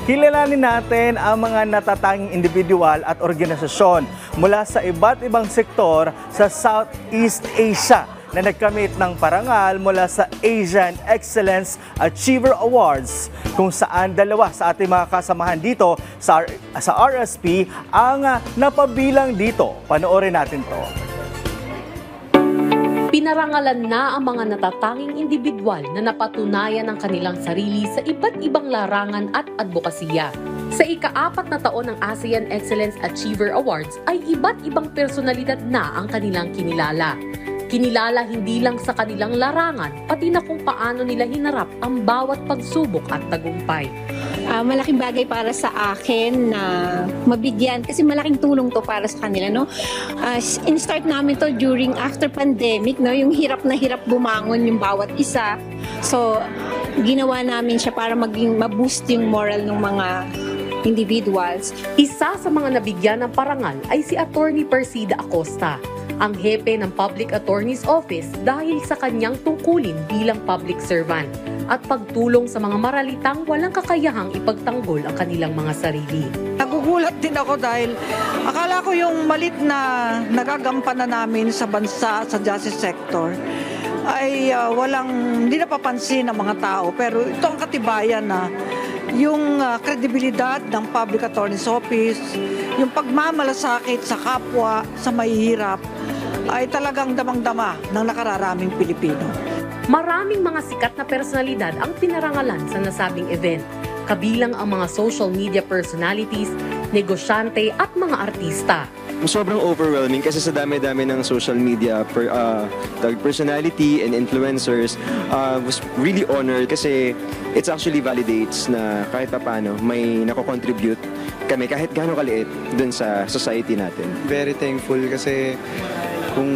kilalanin natin ang mga natatanging individual at organisasyon mula sa iba't ibang sektor sa Southeast Asia na nagkamit ng parangal mula sa Asian Excellence Achiever Awards, kung saan dalawa sa ating mga kasamahan dito sa RSP ang napabilang dito. Panoorin natin to. Pinarangalan na ang mga natatanging individual na napatunayan ang kanilang sarili sa iba't ibang larangan at advokasya. Sa ika-4 na taon ng ASEAN Excellence Achiever Awards ay iba't ibang personalidad na ang kanilang kinilala. Kinilala hindi lang sa kanilang larangan, pati na kung paano nila hinarap ang bawat pagsubok at tagumpay. Malaking bagay para sa akin na mabigyan kasi malaking tulong to para sa kanila, no. In-start namin to during after pandemic, no, yung hirap na hirap bumangon yung bawat isa. So ginawa namin siya para maging ma-boost yung moral ng mga individuals. Isa sa mga nabigyan ng parangal ay si Attorney Persida Acosta, ang hepe ng Public Attorney's Office dahil sa kanyang tungkulin bilang public servant at pagtulong sa mga maralitang walang kakayahang ipagtanggol ang kanilang mga sarili. Nagugulat din ako dahil akala ko yung malit na nagagampanan namin sa bansa, sa justice sector, ay hindi napapansin ng mga tao. Pero ito ang katibayan na yung kredibilidad ng Public Attorney's Office, yung pagmamalasakit sa kapwa, sa mahihirap, ay talagang damang-dama ng nakararaming Pilipino. Maraming mga sikat na personalidad ang pinarangalan sa nasabing event, kabilang ang mga social media personalities, negosyante at mga artista. Sobrang overwhelming kasi sa dami-dami ng social media personality and influencers, was really honored kasi it actually validates na kahit paano may nako-contribute kami kahit gaano kaliit dun sa society natin. Very thankful kasi kung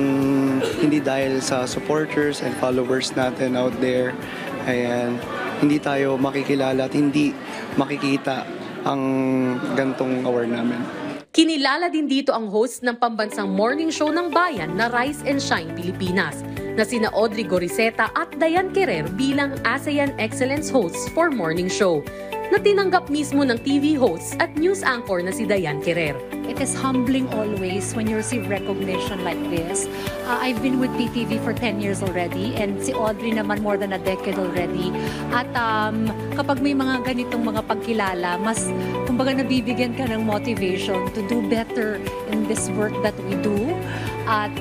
hindi dahil sa supporters and followers natin out there, ayan, hindi tayo makikilala at hindi makikita ang gantong award namin. Kinilala din dito ang host ng pambansang morning show ng bayan na Rise and Shine Pilipinas, na sina Audrey Goriseta at Dayan Querer bilang ASEAN Excellence Hosts for Morning Show, na tinanggap mismo ng TV hosts at news anchor na si Dayan Querer. It is humbling always when you receive recognition like this. I've been with PTV for 10 years already and si Audrey naman more than a decade already. At kapag may mga ganitong mga pagkilala, mas kumbaga nabibigyan ka ng motivation to do better in this work that we do. At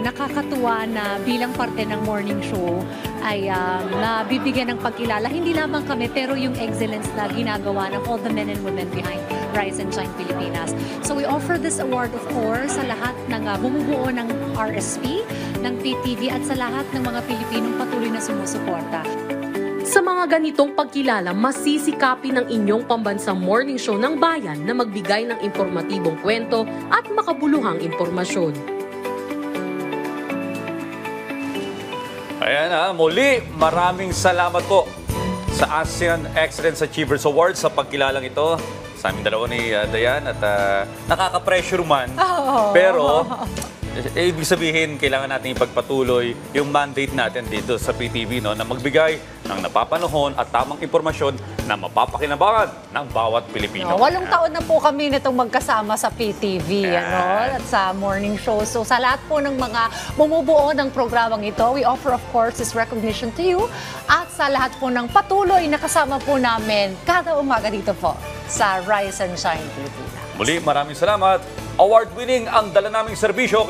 nakakatuwa na bilang parte ng morning show ay nabibigyan ng pagkilala. Hindi lamang kami pero yung excellence na ginagawa ng all the men and women behind Rise and Shine Pilipinas. So we offer this award of course sa lahat ng bumubuo ng RSP, ng PTV at sa lahat ng mga Pilipinong patuloy na sumusuporta. Sa mga ganitong pagkilala, masisikapin ng inyong pambansang morning show ng bayan na magbigay ng informatibong kwento at makabuluhang impormasyon. Ayan muli, maraming salamat po sa ASEAN Excellence Achievers Awards sa pagkilalang ito sa aming dalawa ni Dayan at nakaka-pressure man. Pero ibig sabihin, kailangan natin ipagpatuloy yung mandate natin dito sa PTV, no, na magbigay ng napapanahon at tamang impormasyon na mapapakinabangan ng bawat Pilipino. 8 taon na po kami nitong magkasama sa PTV at sa morning show. So sa lahat po ng mga bumubuo ng programang ito, we offer of course this recognition to you at sa lahat po ng patuloy na kasama po namin kada umaga dito po sa Rise and Shine Pilipinas. Muli, maraming salamat. Award-winning ang dala naming serbisyo.